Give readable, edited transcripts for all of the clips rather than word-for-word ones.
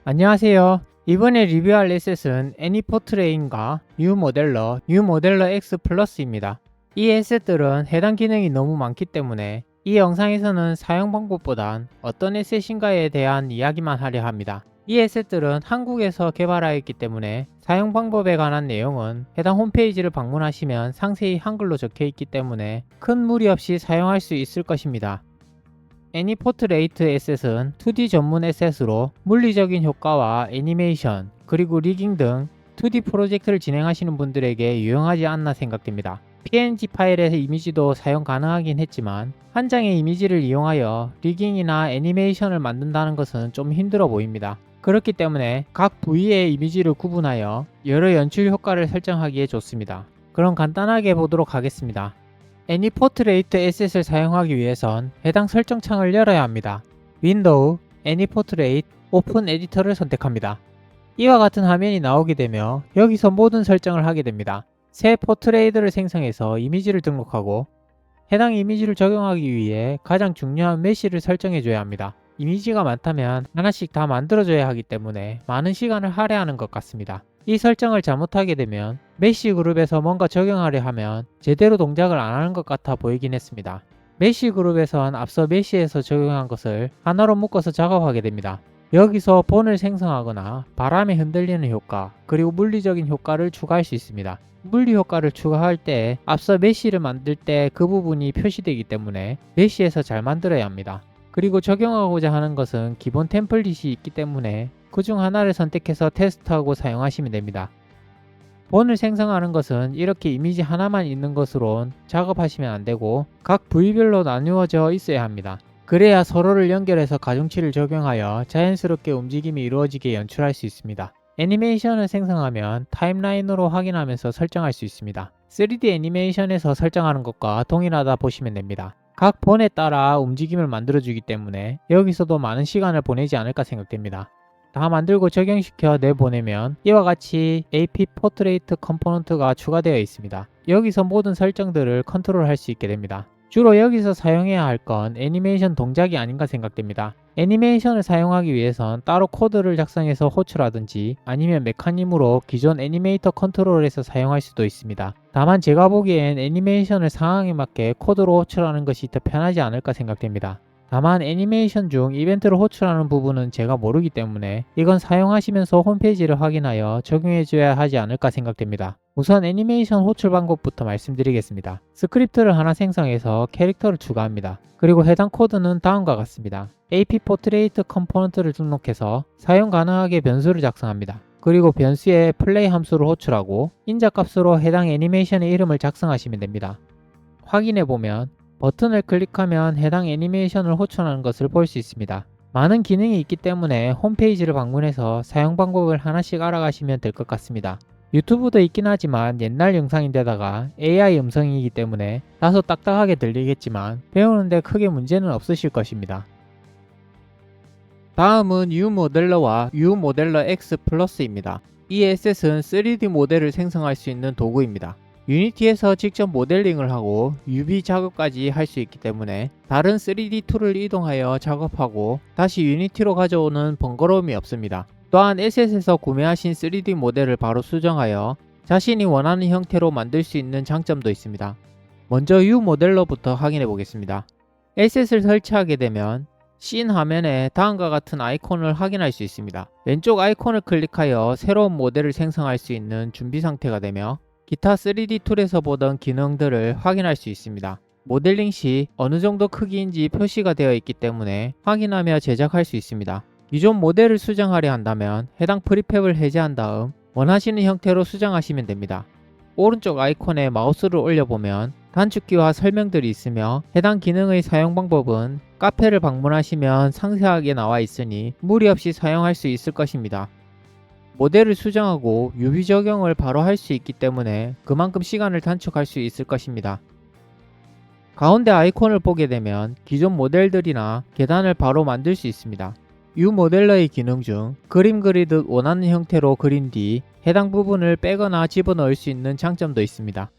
안녕하세요. 이번에 리뷰할 에셋은 애니포트레인과 뉴모델러 X 플러스입니다. 이 에셋들은 해당 기능이 너무 많기 때문에 이 영상에서는 사용 방법보단 어떤 에셋인가에 대한 이야기만 하려 합니다. 이 에셋들은 한국에서 개발하였기 때문에 사용 방법에 관한 내용은 해당 홈페이지를 방문하시면 상세히 한글로 적혀 있기 때문에 큰 무리 없이 사용할 수 있을 것입니다. 애니포트레이트 에셋은 2D 전문 에셋으로 물리적인 효과와 애니메이션, 그리고 리깅 등 2D 프로젝트를 진행하시는 분들에게 유용하지 않나 생각됩니다. PNG 파일의 이미지도 사용 가능하긴 했지만 한 장의 이미지를 이용하여 리깅이나 애니메이션을 만든다는 것은 좀 힘들어 보입니다. 그렇기 때문에 각 부위의 이미지를 구분하여 여러 연출 효과를 설정하기에 좋습니다. 그럼 간단하게 보도록 하겠습니다. 애니포트레이트 에셋을 사용하기 위해선 해당 설정창을 열어야 합니다. 윈도우, 애니포트레이트, 오픈 에디터를 선택합니다. 이와 같은 화면이 나오게 되며 여기서 모든 설정을 하게 됩니다. 새 포트레이트를 생성해서 이미지를 등록하고 해당 이미지를 적용하기 위해 가장 중요한 메쉬를 설정해 줘야 합니다. 이미지가 많다면 하나씩 다 만들어줘야 하기 때문에 많은 시간을 할애하는 것 같습니다. 이 설정을 잘못하게 되면 메쉬 그룹에서 뭔가 적용하려 하면 제대로 동작을 안 하는 것 같아 보이긴 했습니다. 메쉬 그룹에선 앞서 메쉬에서 적용한 것을 하나로 묶어서 작업하게 됩니다. 여기서 본을 생성하거나 바람에 흔들리는 효과, 그리고 물리적인 효과를 추가할 수 있습니다. 물리 효과를 추가할 때 앞서 메쉬를 만들 때 그 부분이 표시되기 때문에 메쉬에서 잘 만들어야 합니다. 그리고 적용하고자 하는 것은 기본 템플릿이 있기 때문에 그 중 하나를 선택해서 테스트하고 사용하시면 됩니다. 본을 생성하는 것은 이렇게 이미지 하나만 있는 것으론 작업하시면 안되고 각 부위별로 나누어져 있어야 합니다. 그래야 서로를 연결해서 가중치를 적용하여 자연스럽게 움직임이 이루어지게 연출할 수 있습니다. 애니메이션을 생성하면 타임라인으로 확인하면서 설정할 수 있습니다. 3D 애니메이션에서 설정하는 것과 동일하다 보시면 됩니다. 각 본에 따라 움직임을 만들어주기 때문에 여기서도 많은 시간을 보내지 않을까 생각됩니다. 다 만들고 적용시켜 내보내면 이와 같이 AP 포트레이트 컴포넌트가 추가되어 있습니다. 여기서 모든 설정들을 컨트롤할 수 있게 됩니다. 주로 여기서 사용해야 할 건 애니메이션 동작이 아닌가 생각됩니다. 애니메이션을 사용하기 위해선 따로 코드를 작성해서 호출하든지 아니면 메카님으로 기존 애니메이터 컨트롤에서 사용할 수도 있습니다. 다만 제가 보기엔 애니메이션을 상황에 맞게 코드로 호출하는 것이 더 편하지 않을까 생각됩니다. 다만 애니메이션 중 이벤트를 호출하는 부분은 제가 모르기 때문에 이건 사용하시면서 홈페이지를 확인하여 적용해줘야 하지 않을까 생각됩니다. 우선 애니메이션 호출 방법부터 말씀드리겠습니다. 스크립트를 하나 생성해서 캐릭터를 추가합니다. 그리고 해당 코드는 다음과 같습니다. AP 포트레이트 컴포넌트를 등록해서 사용 가능하게 변수를 작성합니다. 그리고 변수에 플레이 함수를 호출하고 인자값으로 해당 애니메이션의 이름을 작성하시면 됩니다. 확인해보면 버튼을 클릭하면 해당 애니메이션을 호출하는 것을 볼 수 있습니다. 많은 기능이 있기 때문에 홈페이지를 방문해서 사용 방법을 하나씩 알아가시면 될 것 같습니다. 유튜브도 있긴 하지만 옛날 영상인데다가 AI 음성이기 때문에 다소 딱딱하게 들리겠지만 배우는데 크게 문제는 없으실 것입니다. 다음은 U모델러와 U모델러 X 플러스입니다. 이 에셋은 3D 모델을 생성할 수 있는 도구입니다. 유니티에서 직접 모델링을 하고 UV 작업까지 할 수 있기 때문에 다른 3D 툴을 이동하여 작업하고 다시 유니티로 가져오는 번거로움이 없습니다. 또한 에셋에서 구매하신 3D 모델을 바로 수정하여 자신이 원하는 형태로 만들 수 있는 장점도 있습니다. 먼저 U모델러부터 확인해 보겠습니다. 에셋을 설치하게 되면 씬 화면에 다음과 같은 아이콘을 확인할 수 있습니다. 왼쪽 아이콘을 클릭하여 새로운 모델을 생성할 수 있는 준비 상태가 되며 기타 3D 툴에서 보던 기능들을 확인할 수 있습니다. 모델링 시 어느 정도 크기인지 표시가 되어 있기 때문에 확인하며 제작할 수 있습니다. 기존 모델을 수정하려 한다면 해당 프리팹을 해제한 다음 원하시는 형태로 수정하시면 됩니다. 오른쪽 아이콘에 마우스를 올려보면 단축키와 설명들이 있으며 해당 기능의 사용 방법은 카페를 방문하시면 상세하게 나와 있으니 무리 없이 사용할 수 있을 것입니다. 모델을 수정하고 UV 적용을 바로 할 수 있기 때문에 그만큼 시간을 단축할 수 있을 것입니다. 가운데 아이콘을 보게 되면 기존 모델들이나 계단을 바로 만들 수 있습니다. U모델러의 기능 중 그림 그리듯 원하는 형태로 그린 뒤 해당 부분을 빼거나 집어넣을 수 있는 장점도 있습니다.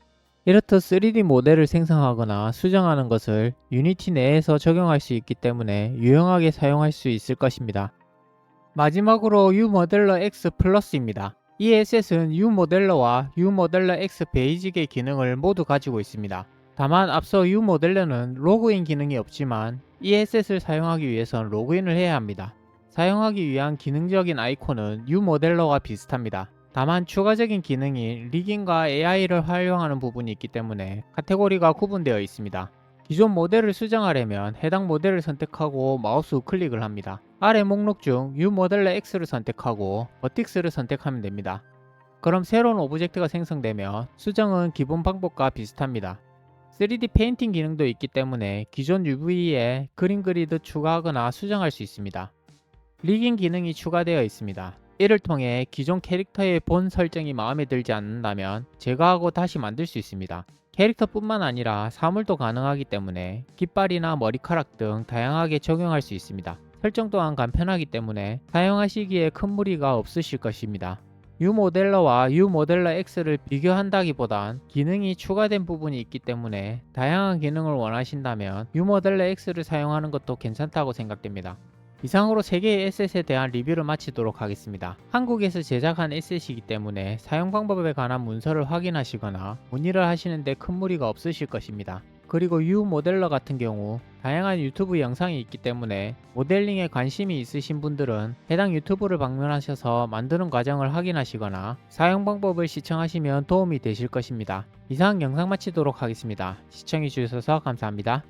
이렇듯 3D 모델을 생성하거나 수정하는 것을 유니티 내에서 적용할 수 있기 때문에 유용하게 사용할 수 있을 것입니다. 마지막으로 U모델러 X 플러스입니다. 이 에셋은 U모델러와 U모델러 X 베이직의 기능을 모두 가지고 있습니다. 다만 앞서 U모델러는 로그인 기능이 없지만 이 에셋을 사용하기 위해선 로그인을 해야 합니다. 사용하기 위한 기능적인 아이콘은 U모델러와 비슷합니다. 다만 추가적인 기능인 리깅과 AI를 활용하는 부분이 있기 때문에 카테고리가 구분되어 있습니다. 기존 모델을 수정하려면 해당 모델을 선택하고 마우스 우클릭을 합니다. 아래 목록 중 U모델러 X를 선택하고 버틱스를 선택하면 됩니다. 그럼 새로운 오브젝트가 생성되며 수정은 기본 방법과 비슷합니다. 3D 페인팅 기능도 있기 때문에 기존 UV에 그림 그리듯 추가하거나 수정할 수 있습니다. 리깅 기능이 추가되어 있습니다. 이를 통해 기존 캐릭터의 본 설정이 마음에 들지 않는다면 제거하고 다시 만들 수 있습니다. 캐릭터뿐만 아니라 사물도 가능하기 때문에 깃발이나 머리카락 등 다양하게 적용할 수 있습니다. 설정 또한 간편하기 때문에 사용하시기에 큰 무리가 없으실 것입니다. U모델러와 U모델러 X를 비교한다기보단 기능이 추가된 부분이 있기 때문에 다양한 기능을 원하신다면 U모델러 X를 사용하는 것도 괜찮다고 생각됩니다. 이상으로 3개의 에셋에 대한 리뷰를 마치도록 하겠습니다. 한국에서 제작한 에셋이기 때문에 사용 방법에 관한 문서를 확인하시거나 문의를 하시는데 큰 무리가 없으실 것입니다. 그리고 U모델러 같은 경우 다양한 유튜브 영상이 있기 때문에 모델링에 관심이 있으신 분들은 해당 유튜브를 방문하셔서 만드는 과정을 확인하시거나 사용 방법을 시청하시면 도움이 되실 것입니다. 이상 영상 마치도록 하겠습니다. 시청해주셔서 감사합니다.